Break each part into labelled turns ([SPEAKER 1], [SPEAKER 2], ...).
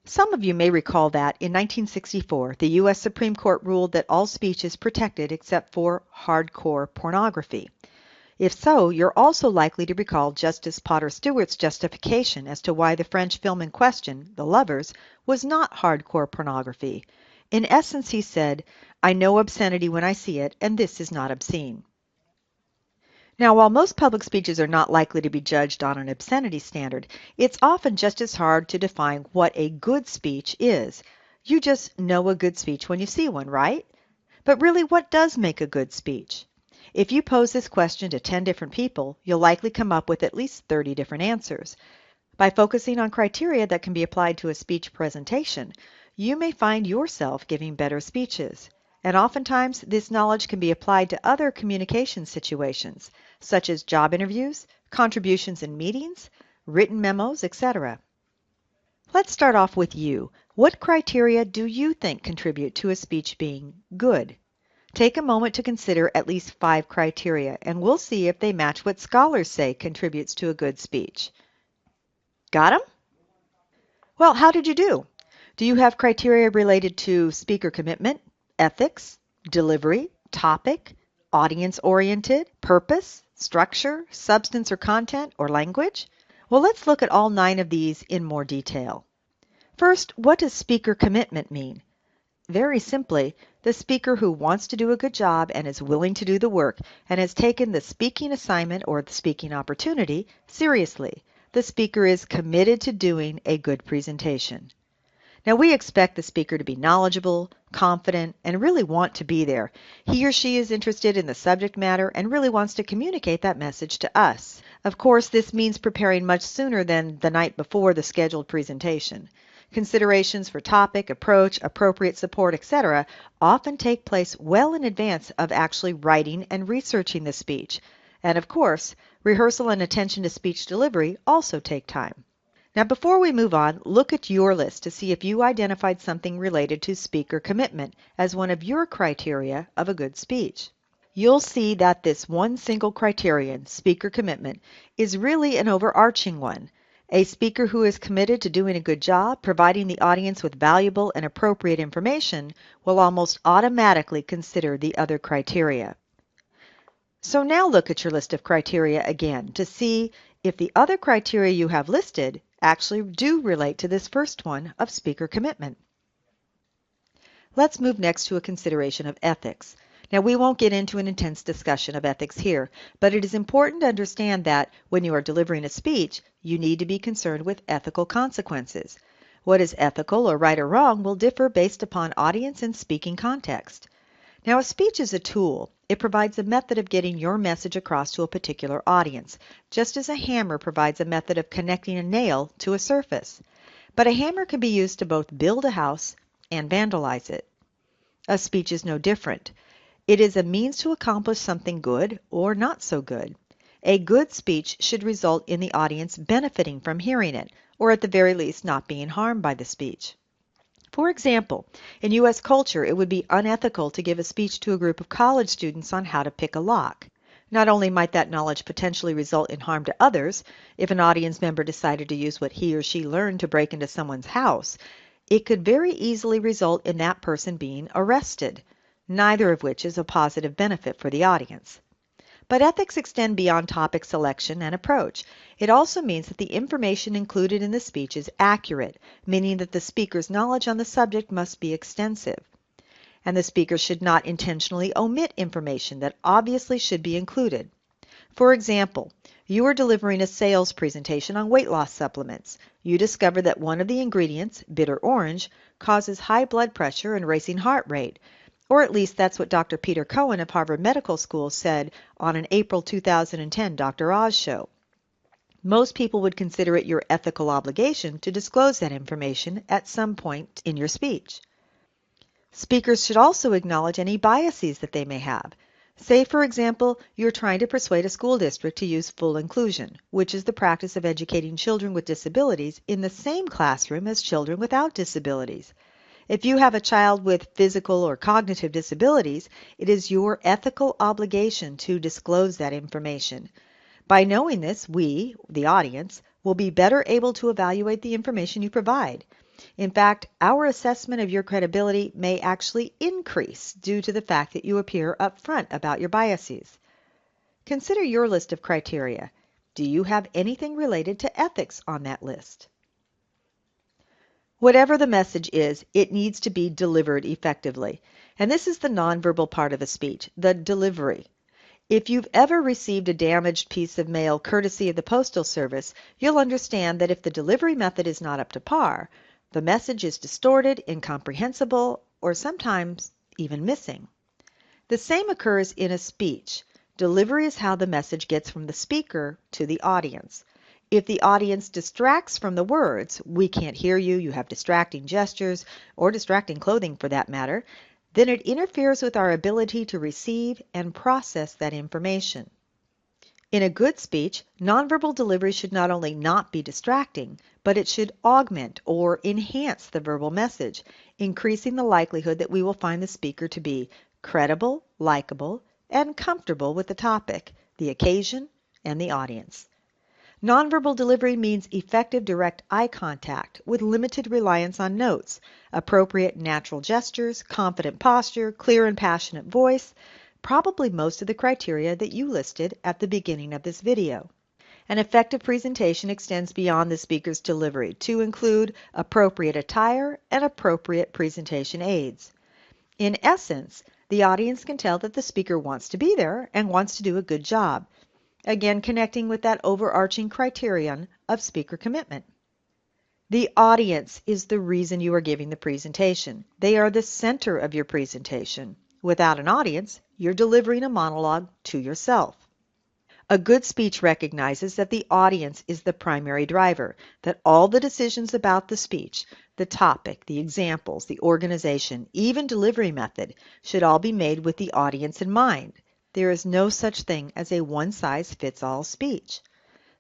[SPEAKER 1] Some of you may recall that in 1964, the U.S. Supreme Court ruled that all speech is protected except for hardcore pornography. If so, you're also likely to recall Justice Potter Stewart's justification as to why the French film in question, The Lovers, was not hardcore pornography. In essence, he said, "I know obscenity when I see it, and this is not obscene." Now, while most public speeches are not likely to be judged on an obscenity standard, it's often just as hard to define what a good speech is. You just know a good speech when you see one, right? But really, what does make a good speech? If you pose this question to 10 different people, you'll likely come up with at least 30 different answers. By focusing on criteria that can be applied to a speech presentation, you may find yourself giving better speeches. And oftentimes, this knowledge can be applied to other communication situations, such as job interviews, contributions in meetings, written memos, etc. Let's start off with you. What criteria do you think contribute to a speech being good? Take a moment to consider at least 5 criteria, and we'll see if they match what scholars say contributes to a good speech. Got 'em? Well, how did you do? Do you have criteria related to speaker commitment, ethics, delivery, topic, audience-oriented, purpose, structure, substance or content, or language? Well, let's look at all 9 of these in more detail. First, what does speaker commitment mean? Very simply, the speaker who wants to do a good job and is willing to do the work and has taken the speaking assignment or the speaking opportunity seriously. The speaker is committed to doing a good presentation. Now, we expect the speaker to be knowledgeable, confident, and really want to be there. He or she is interested in the subject matter and really wants to communicate that message to us. Of course, this means preparing much sooner than the night before the scheduled presentation. Considerations for topic, approach, appropriate support, etc. often take place well in advance of actually writing and researching the speech. And of course, rehearsal and attention to speech delivery also take time. Now, before we move on, look at your list to see if you identified something related to speaker commitment as one of your criteria of a good speech. You'll see that this one single criterion, speaker commitment, is really an overarching one. A speaker who is committed to doing a good job, providing the audience with valuable and appropriate information, will almost automatically consider the other criteria. So now look at your list of criteria again to see if the other criteria you have listed actually do relate to this first one of speaker commitment. Let's move next to a consideration of ethics. Now, we won't get into an intense discussion of ethics here, but it is important to understand that when you are delivering a speech, you need to be concerned with ethical consequences. What is ethical or right or wrong will differ based upon audience and speaking context. Now, a speech is a tool. It provides a method of getting your message across to a particular audience, just as a hammer provides a method of connecting a nail to a surface. But a hammer can be used to both build a house and vandalize it. A speech is no different. It is a means to accomplish something good or not so good. A good speech should result in the audience benefiting from hearing it, or at the very least not being harmed by the speech. For example, in U.S. culture, it would be unethical to give a speech to a group of college students on how to pick a lock. Not only might that knowledge potentially result in harm to others, if an audience member decided to use what he or she learned to break into someone's house, it could very easily result in that person being arrested, neither of which is a positive benefit for the audience. But ethics extend beyond topic selection and approach. It also means that the information included in the speech is accurate, meaning that the speaker's knowledge on the subject must be extensive. And the speaker should not intentionally omit information that obviously should be included. For example, you are delivering a sales presentation on weight loss supplements. You discover that one of the ingredients, bitter orange, causes high blood pressure and racing heart rate. Or at least that's what Dr. Peter Cohen of Harvard Medical School said on an April 2010 Dr. Oz show. Most people would consider it your ethical obligation to disclose that information at some point in your speech. Speakers should also acknowledge any biases that they may have. Say, for example, you're trying to persuade a school district to use full inclusion, which is the practice of educating children with disabilities in the same classroom as children without disabilities. If you have a child with physical or cognitive disabilities, it is your ethical obligation to disclose that information. By knowing this, we, the audience, will be better able to evaluate the information you provide. In fact, our assessment of your credibility may actually increase due to the fact that you appear upfront about your biases. Consider your list of criteria. Do you have anything related to ethics on that list? Whatever the message is, it needs to be delivered effectively. And this is the nonverbal part of a speech, the delivery. If you've ever received a damaged piece of mail courtesy of the Postal Service, you'll understand that if the delivery method is not up to par, the message is distorted, incomprehensible, or sometimes even missing. The same occurs in a speech. Delivery is how the message gets from the speaker to the audience. If the audience distracts from the words, "we can't hear you, you have distracting gestures," or distracting clothing for that matter, then it interferes with our ability to receive and process that information. In a good speech, nonverbal delivery should not only not be distracting, but it should augment or enhance the verbal message, increasing the likelihood that we will find the speaker to be credible, likable, and comfortable with the topic, the occasion, and the audience. Nonverbal delivery means effective direct eye contact with limited reliance on notes, appropriate natural gestures, confident posture, clear and passionate voice, probably most of the criteria that you listed at the beginning of this video. An effective presentation extends beyond the speaker's delivery to include appropriate attire and appropriate presentation aids. In essence, the audience can tell that the speaker wants to be there and wants to do a good job. Again, connecting with that overarching criterion of speaker commitment. The audience is the reason you are giving the presentation. They are the center of your presentation. Without an audience, you're delivering a monologue to yourself. A good speech recognizes that the audience is the primary driver, that all the decisions about the speech, the topic, the examples, the organization, even delivery method, should all be made with the audience in mind. There is no such thing as a one-size-fits-all speech.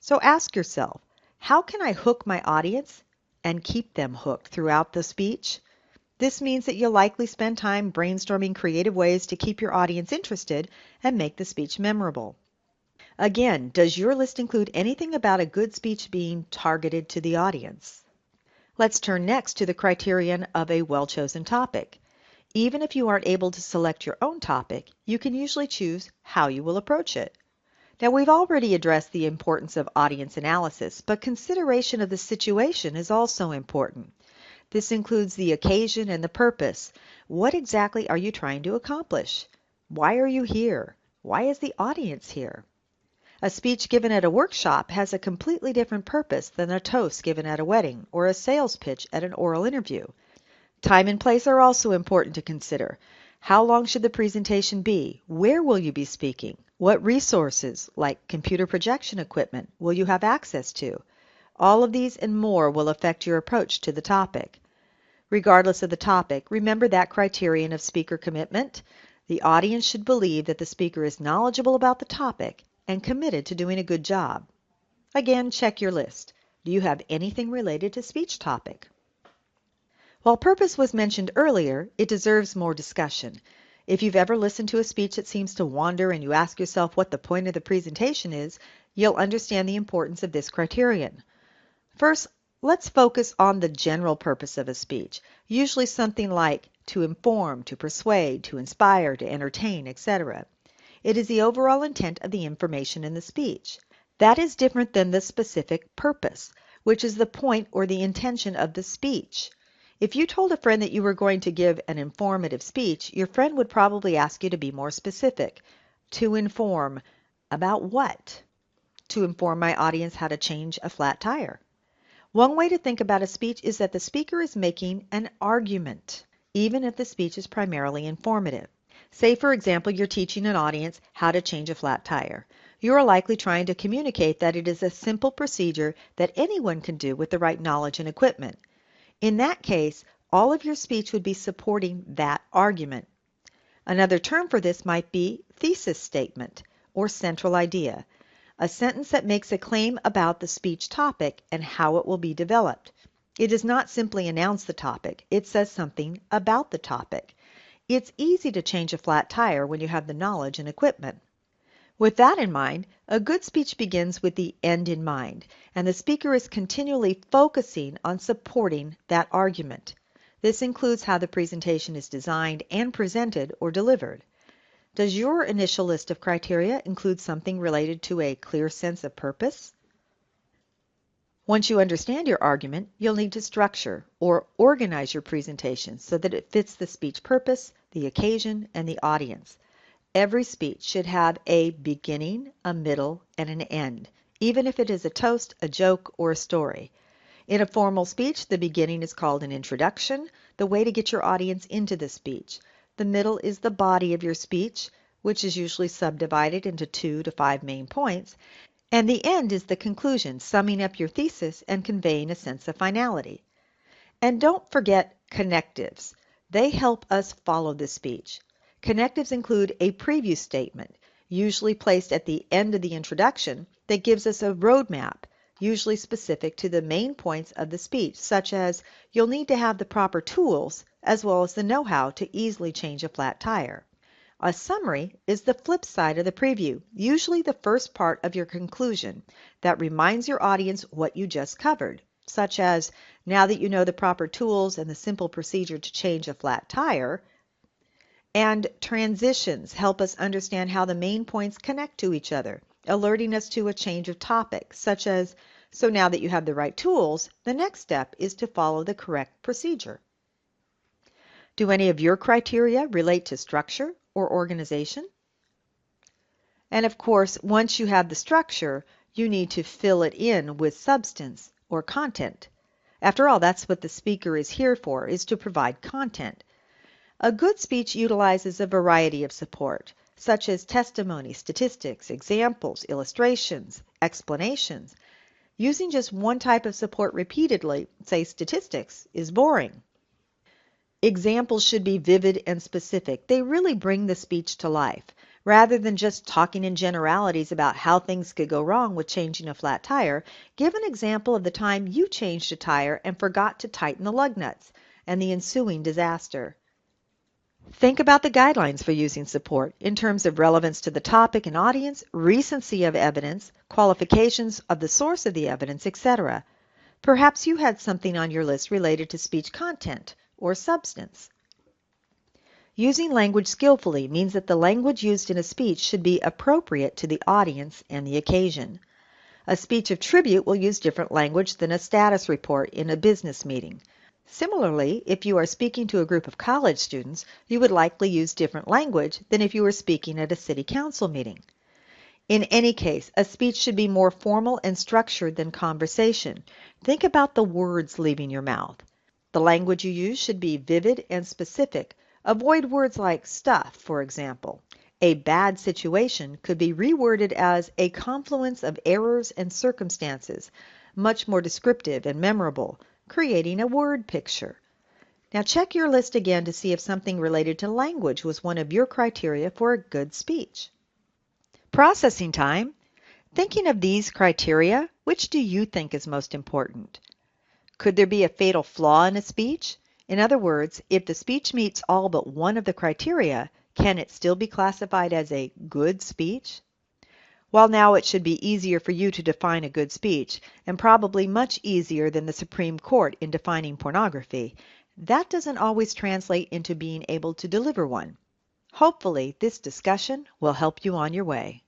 [SPEAKER 1] So ask yourself, how can I hook my audience and keep them hooked throughout the speech? This means that you'll likely spend time brainstorming creative ways to keep your audience interested and make the speech memorable. Again, does your list include anything about a good speech being targeted to the audience? Let's turn next to the criterion of a well-chosen topic. Even if you aren't able to select your own topic, you can usually choose how you will approach it. Now, we've already addressed the importance of audience analysis, but consideration of the situation is also important. This includes the occasion and the purpose. What exactly are you trying to accomplish? Why are you here? Why is the audience here? A speech given at a workshop has a completely different purpose than a toast given at a wedding or a sales pitch at an oral interview. Time and place are also important to consider. How long should the presentation be? Where will you be speaking? What resources, like computer projection equipment, will you have access to? All of these and more will affect your approach to the topic. Regardless of the topic, remember that criterion of speaker commitment. The audience should believe that the speaker is knowledgeable about the topic and committed to doing a good job. Again, check your list. Do you have anything related to speech topic? While purpose was mentioned earlier, it deserves more discussion. If you've ever listened to a speech that seems to wander and you ask yourself what the point of the presentation is, you'll understand the importance of this criterion. First, let's focus on the general purpose of a speech, usually something like to inform, to persuade, to inspire, to entertain, etc. It is the overall intent of the information in the speech. That is different than the specific purpose, which is the point or the intention of the speech. If you told a friend that you were going to give an informative speech, your friend would probably ask you to be more specific. To inform about what? To inform my audience how to change a flat tire. One way to think about a speech is that the speaker is making an argument, even if the speech is primarily informative. Say, for example, you're teaching an audience how to change a flat tire. You are likely trying to communicate that it is a simple procedure that anyone can do with the right knowledge and equipment. In that case, all of your speech would be supporting that argument. Another term for this might be thesis statement or central idea, a sentence that makes a claim about the speech topic and how it will be developed. It does not simply announce the topic, it says something about the topic. It's easy to change a flat tire when you have the knowledge and equipment. With that in mind, a good speech begins with the end in mind, and the speaker is continually focusing on supporting that argument. This includes how the presentation is designed and presented or delivered. Does your initial list of criteria include something related to a clear sense of purpose? Once you understand your argument, you'll need to structure or organize your presentation so that it fits the speech purpose, the occasion, and the audience. Every speech should have a beginning, a middle, and an end, even if it is a toast, a joke, or a story. In a formal speech, the beginning is called an introduction, the way to get your audience into the speech. The middle is the body of your speech, which is usually subdivided into 2 to 5 main points. And the end is the conclusion, summing up your thesis and conveying a sense of finality. And don't forget connectives. They help us follow the speech. Connectives include a preview statement, usually placed at the end of the introduction, that gives us a roadmap, usually specific to the main points of the speech, such as you'll need to have the proper tools as well as the know-how to easily change a flat tire. A summary is the flip side of the preview, usually the first part of your conclusion that reminds your audience what you just covered, such as, now that you know the proper tools and the simple procedure to change a flat tire. And transitions help us understand how the main points connect to each other, alerting us to a change of topic, such as, so now that you have the right tools, the next step is to follow the correct procedure. Do any of your criteria relate to structure or organization? And of course, once you have the structure, you need to fill it in with substance or content. After all, that's what the speaker is here for, is to provide content. A good speech utilizes a variety of support, such as testimony, statistics, examples, illustrations, explanations. Using just one type of support repeatedly, say statistics, is boring. Examples should be vivid and specific. They really bring the speech to life. Rather than just talking in generalities about how things could go wrong with changing a flat tire, give an example of the time you changed a tire and forgot to tighten the lug nuts, and the ensuing disaster. Think about the guidelines for using support in terms of relevance to the topic and audience, recency of evidence, qualifications of the source of the evidence, etc. Perhaps you had something on your list related to speech content or substance. Using language skillfully means that the language used in a speech should be appropriate to the audience and the occasion. A speech of tribute will use different language than a status report in a business meeting. Similarly, if you are speaking to a group of college students, you would likely use different language than if you were speaking at a city council meeting. In any case, a speech should be more formal and structured than conversation. Think about the words leaving your mouth. The language you use should be vivid and specific. Avoid words like stuff, for example. A bad situation could be reworded as a confluence of errors and circumstances, much more descriptive and memorable, creating a word picture. Now check your list again to see if something related to language was one of your criteria for a good speech. Processing time. Thinking of these criteria, which do you think is most important? Could there be a fatal flaw in a speech? In other words, if the speech meets all but one of the criteria, can it still be classified as a good speech? While now it should be easier for you to define a good speech, and probably much easier than the Supreme Court in defining pornography, that doesn't always translate into being able to deliver one. Hopefully, this discussion will help you on your way.